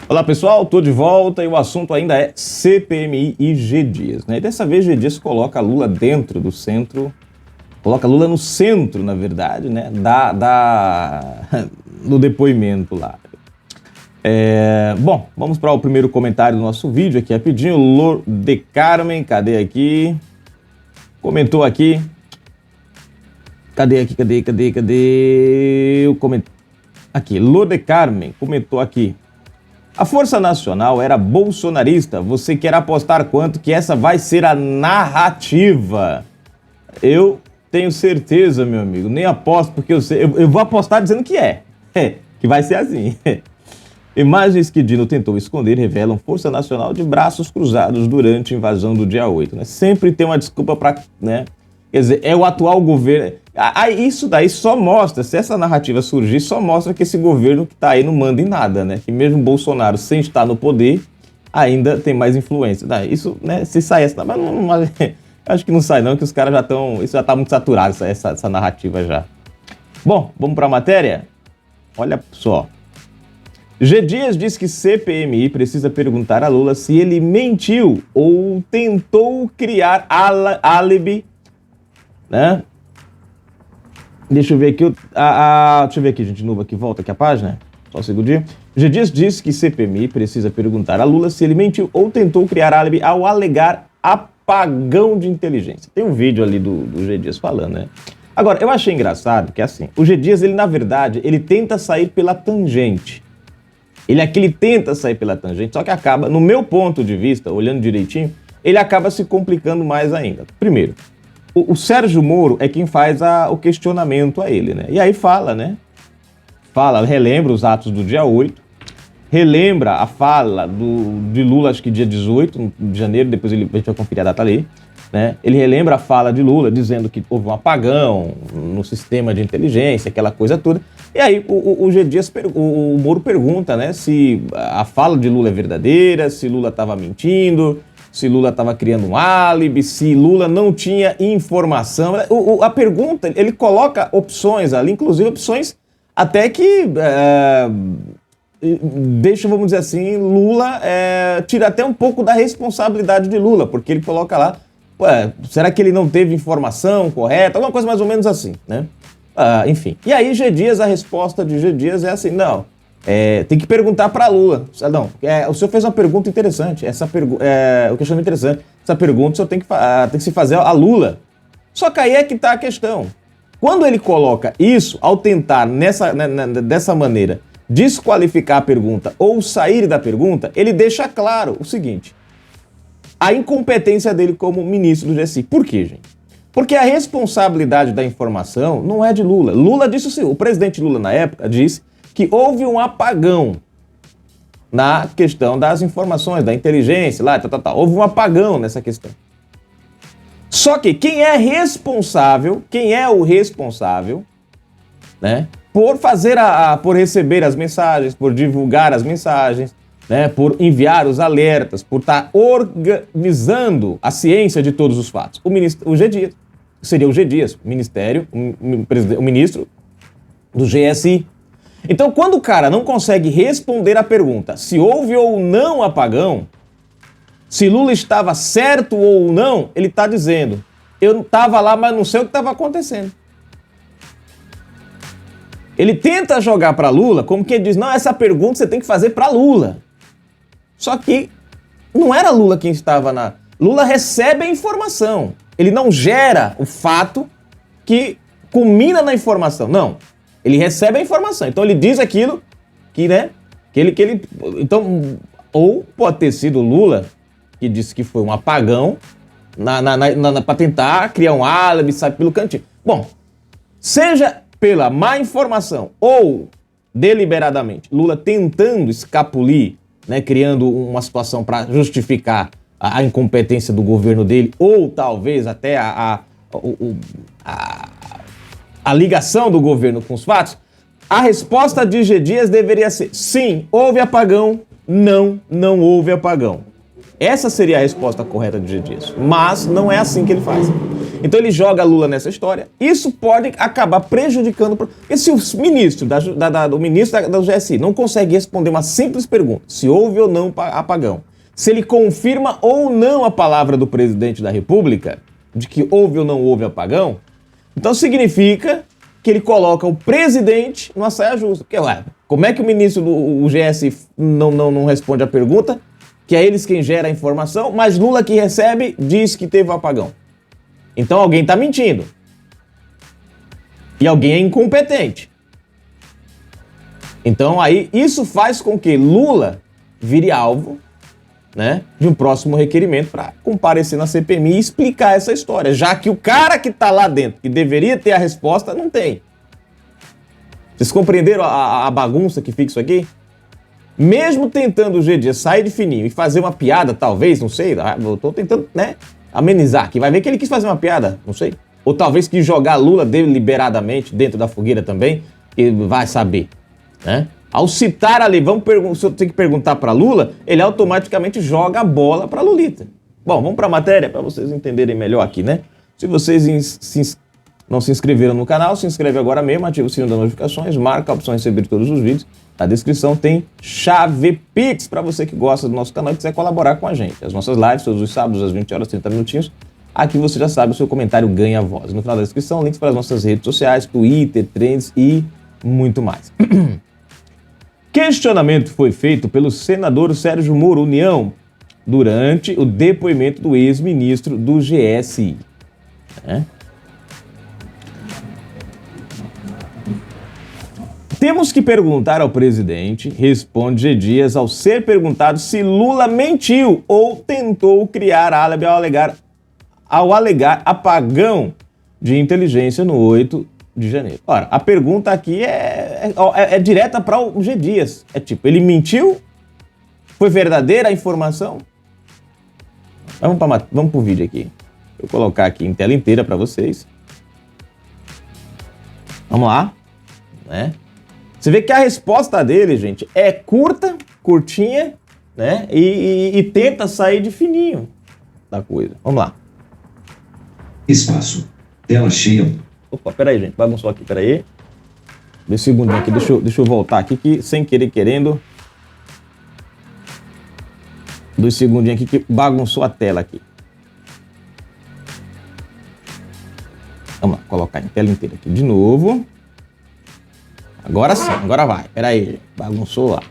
Olá pessoal, tô de volta e o assunto ainda é CPMI e G. Dias, né? E dessa vez G. Dias coloca Lula dentro do centro, coloca Lula no centro, na verdade, né? Do depoimento lá. Bom, vamos para o primeiro comentário do nosso vídeo aqui rapidinho. Lorde Carmen, cadê aqui? Comentou aqui. Cadê o comentário? Aqui, Lorde Carmen comentou aqui. A Força Nacional era bolsonarista. Você quer apostar quanto que essa vai ser a narrativa? Eu tenho certeza, meu amigo. Nem aposto, porque eu vou apostar dizendo que que vai ser assim. Imagens que Dino tentou esconder revelam Força Nacional de braços cruzados durante a invasão do dia 8. Né? Sempre tem uma desculpa para... Né? Quer dizer, é o atual governo... Isso daí só mostra, se essa narrativa surgir, só mostra que esse governo que está aí não manda em nada, né? Que mesmo Bolsonaro, sem estar no poder, ainda tem mais influência. Isso, né? Se sair essa... Mas não, acho que não sai não, que os caras já estão... Isso já está muito saturado, essa narrativa já. Bom, vamos para a matéria? Olha só. G. Dias diz que CPMI precisa perguntar a Lula se ele mentiu ou tentou criar álibi, né? Deixa eu ver aqui, deixa eu ver aqui, gente, de novo aqui, volta aqui a página, só um segundinho. G. Dias disse que CPMI precisa perguntar a Lula se ele mentiu ou tentou criar álibi ao alegar apagão de inteligência. Tem um vídeo ali do G. Dias falando, né? Agora, eu achei engraçado que assim, o G. Dias, ele na verdade, ele tenta sair pela tangente. Ele tenta sair pela tangente, só que acaba, no meu ponto de vista, olhando direitinho, ele acaba se complicando mais ainda. Primeiro, o Sérgio Moro é quem faz o questionamento a ele, né? E aí fala, né? Relembra os atos do dia 8, relembra a fala de Lula, acho que dia 18 de janeiro, depois a gente vai conferir a data ali, né? Ele relembra a fala de Lula, dizendo que houve um apagão no sistema de inteligência, aquela coisa toda. E aí o G. Dias, o Moro pergunta, né? Se a fala de Lula é verdadeira, se Lula estava mentindo, se Lula estava criando um álibi, se Lula não tinha informação. A pergunta, ele coloca opções ali, inclusive opções até que deixa, vamos dizer assim, Lula tira até um pouco da responsabilidade de Lula, porque ele coloca lá, será que ele não teve informação correta? Alguma coisa mais ou menos assim, né? Enfim. E aí G. Dias, a resposta de G. Dias é assim, não... tem que perguntar para Lula. Não, o senhor fez uma pergunta interessante. O questionamento interessante. Essa pergunta o senhor tem que se fazer a Lula. Só que aí é que está a questão. Quando ele coloca isso, ao tentar dessa maneira desqualificar a pergunta ou sair da pergunta, ele deixa claro o seguinte: a incompetência dele como ministro do GSI. Por quê, gente? Porque a responsabilidade da informação não é de Lula. Lula disse assim, o presidente Lula na época disse que houve um apagão na questão das informações, da inteligência, houve um apagão nessa questão. Só que quem é o responsável, né, por receber as mensagens, por divulgar as mensagens, né, por enviar os alertas, por estar organizando a ciência de todos os fatos? O G. Dias. Seria o G. Dias, o ministro do GSI. Então, quando o cara não consegue responder a pergunta se houve ou não apagão, se Lula estava certo ou não, ele está dizendo, eu estava lá, mas não sei o que estava acontecendo. Ele tenta jogar para Lula como quem diz, não, essa pergunta você tem que fazer para Lula. Só que não era Lula quem estava na... Lula recebe a informação. Ele não gera o fato que culmina na informação. Não. Ele recebe a informação. Então ele diz aquilo que, né? Então, ou pode ter sido Lula que disse que foi um apagão para tentar criar um álibi, sabe, pelo cantinho. Bom, seja pela má informação ou deliberadamente, Lula tentando escapulir, né, criando uma situação para justificar a incompetência do governo dele, ou talvez até a ligação do governo com os fatos, a resposta de G. Dias deveria ser: sim, houve apagão, não houve apagão. Essa seria a resposta correta de G. Dias, mas não é assim que ele faz. Então ele joga Lula nessa história. Isso pode acabar prejudicando... Porque se o ministro do GSI não consegue responder uma simples pergunta, se houve ou não apagão, se ele confirma ou não a palavra do presidente da República, de que houve ou não houve apagão, então significa que ele coloca o presidente numa saia justa. Porque, como é que o ministro do GSI não responde a pergunta, que é eles quem gera a informação, mas Lula que recebe diz que teve um apagão? Então alguém está mentindo. E alguém é incompetente. Então aí isso faz com que Lula vire alvo, né, de um próximo requerimento para comparecer na CPMI e explicar essa história, já que o cara que está lá dentro, que deveria ter a resposta, não tem. Vocês compreenderam a bagunça que fica isso aqui? Mesmo tentando o G Dias sair de fininho e fazer uma piada, talvez, não sei, eu tô tentando, né, amenizar aqui. Vai ver que ele quis fazer uma piada, não sei. Ou talvez quis jogar Lula deliberadamente dentro da fogueira também, e vai saber, né? Ao citar ali, se eu tenho que perguntar para Lula, ele automaticamente joga a bola para Lulita. Bom, vamos para a matéria para vocês entenderem melhor aqui, né? Se vocês não se inscreveram no canal, se inscreve agora mesmo, ativa o sininho das notificações, marca a opção de receber todos os vídeos. Na descrição tem chave Pix para você que gosta do nosso canal e quiser colaborar com a gente. As nossas lives todos os sábados às 20 horas, 30 minutinhos. Aqui você já sabe, o seu comentário ganha voz. No final da descrição, links para as nossas redes sociais, Twitter, Trends e muito mais. Questionamento foi feito pelo senador Sérgio Moro União durante o depoimento do ex-ministro do GSI. Temos que perguntar ao presidente, responde G. Dias ao ser perguntado se Lula mentiu ou tentou criar álibi ao alegar apagão de inteligência no 8 de janeiro. Ora, a pergunta aqui é direta para o G. Dias. É tipo, ele mentiu? Foi verdadeira a informação? Vamos para o vídeo aqui. Vou colocar aqui em tela inteira para vocês. Vamos lá, né? Você vê que a resposta dele, gente, é curtinha, né? E tenta sair de fininho da coisa. Vamos lá. Espaço. Tela cheia. Opa, peraí, gente. Bagunçou aqui, peraí. Dois segundinhos aqui. Deixa eu voltar aqui, que sem querer, querendo. 2 segundinhos aqui que bagunçou a tela aqui. Vamos lá, colocar em tela inteira aqui de novo. Agora sim, agora vai. Pera aí, bagunçou lá.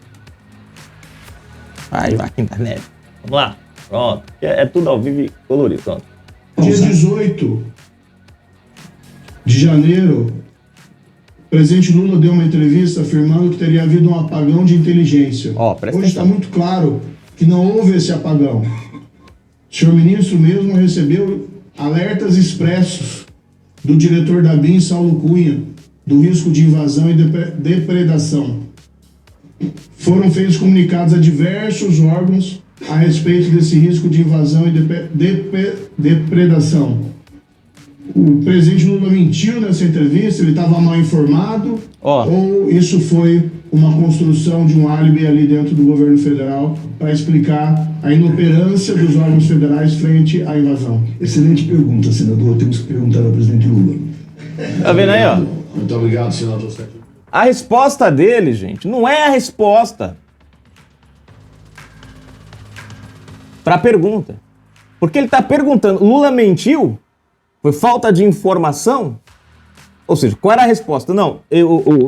Vai aqui na internet. Vamos lá, pronto. É tudo ao vivo e colorido, pronto. Dia 18 de janeiro, o presidente Lula deu uma entrevista afirmando que teria havido um apagão de inteligência. Hoje está muito claro que não houve esse apagão. O senhor ministro mesmo recebeu alertas expressos do diretor da BIM, Saulo Cunha, do risco de invasão e depredação. Foram feitos comunicados a diversos órgãos a respeito desse risco de invasão e depredação. O presidente Lula mentiu nessa entrevista, ele estava mal informado, ou isso foi uma construção de um álibi ali dentro do governo federal para explicar a inoperância dos órgãos federais frente à invasão? Excelente pergunta, senador. Temos que perguntar ao presidente Lula. Tá vendo aí, ó? Muito obrigado, senador. A resposta dele, gente, não é a resposta para a pergunta. Porque ele está perguntando, Lula mentiu? Foi falta de informação? Ou seja, qual era a resposta? Não,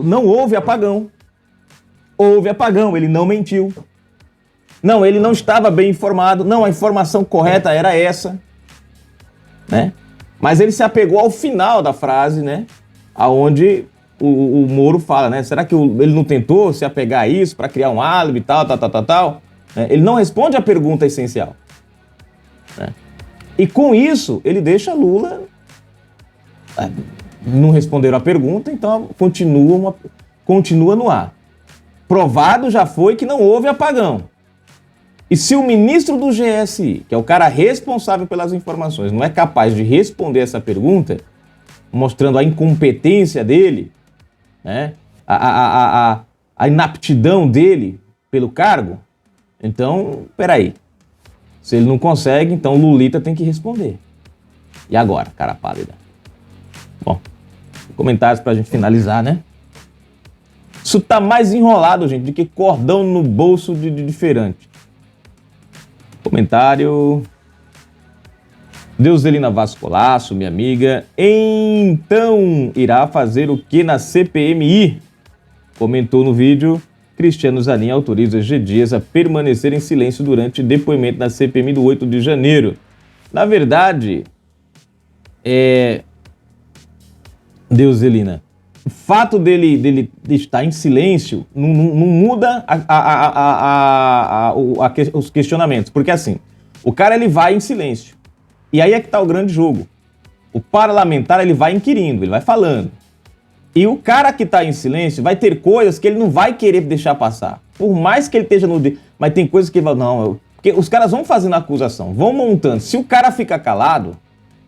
não houve apagão. Houve apagão, ele não mentiu. Não, ele não estava bem informado. Não, a informação correta era essa. Né? Mas ele se apegou ao final da frase, né? Aonde o Moro fala, né? Será que ele não tentou se apegar a isso para criar um álibi e tal? Né? Ele não responde a pergunta essencial. Né? E com isso, ele deixa Lula... Não responderam a pergunta, então continua no ar. Provado já foi que não houve apagão. E se o ministro do GSI, que é o cara responsável pelas informações, não é capaz de responder essa pergunta, mostrando a incompetência dele, né? a inaptidão dele pelo cargo, então, peraí. Se ele não consegue, então o Lulita tem que responder. E agora, cara pálida? Bom, comentários pra gente finalizar, né? Isso tá mais enrolado, gente, do que cordão no bolso de feirante. Comentário... Deuselina Vascolaço, minha amiga. Então, irá fazer o que na CPMI? Comentou no vídeo, Cristiano Zanin autoriza G. Dias a permanecer em silêncio durante depoimento na CPMI do 8 de janeiro. Na verdade, Deuselina, o fato dele estar em silêncio não muda os questionamentos. Porque assim, o cara ele vai em silêncio. E aí é que está o grande jogo. O parlamentar ele vai inquirindo, ele vai falando. E o cara que está em silêncio vai ter coisas que ele não vai querer deixar passar. Por mais que ele esteja no... Mas tem coisas que ele vai... Não, porque os caras vão fazendo a acusação, vão montando. Se o cara fica calado,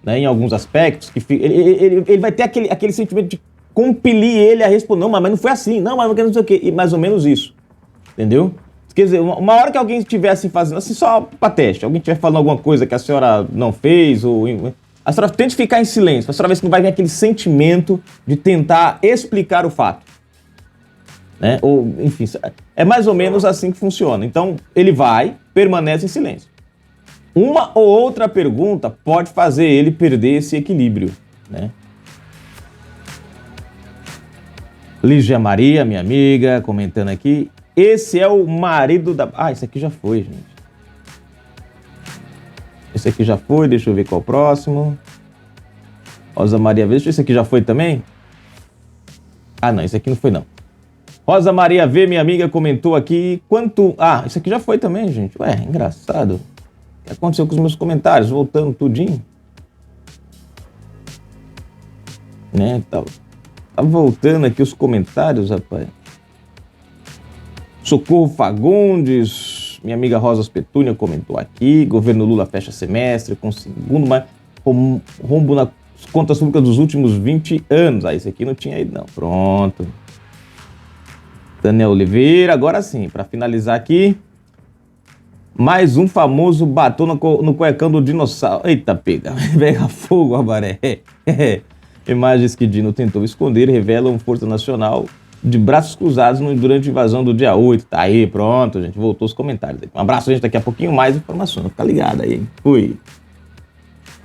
né, em alguns aspectos, ele vai ter aquele sentimento de compelir ele a responder. Não, mas não foi assim. Não, mas não sei o quê. E mais ou menos isso. Entendeu? Quer dizer, uma hora que alguém estivesse fazendo, assim, só para teste, alguém estiver falando alguma coisa que a senhora não fez, ou a senhora tente ficar em silêncio, a senhora ver se não vai vir aquele sentimento de tentar explicar o fato. Né? Ou, enfim, é mais ou menos assim que funciona. Então, ele vai, permanece em silêncio. Uma ou outra pergunta pode fazer ele perder esse equilíbrio. Né? Lígia Maria, minha amiga, comentando aqui. Esse é o marido da... Ah, esse aqui já foi, gente. Esse aqui já foi, deixa eu ver qual é o próximo. Rosa Maria V, esse aqui já foi também? Ah, não, esse aqui não foi, não. Rosa Maria V, minha amiga, comentou aqui quanto... Ah, esse aqui já foi também, gente. Ué, engraçado. O que aconteceu com os meus comentários? Voltando tudinho. Né, tá voltando aqui os comentários, rapaz. Socorro Fagundes, minha amiga Rosa Petúnia comentou aqui, governo Lula fecha semestre com segundo rombo nas contas públicas dos últimos 20 anos. Ah, esse aqui não tinha ido não, pronto. Daniel Oliveira, agora sim, para finalizar aqui, mais um famoso batom no cuecão do dinossauro. Eita, pega fogo, Abaré. Imagens que Dino tentou esconder revelam Força Nacional de braços cruzados durante a invasão do dia 8. Tá aí, pronto, gente. Voltou os comentários. Um abraço, gente. Daqui a pouquinho mais informações. Fica ligado aí. Fui.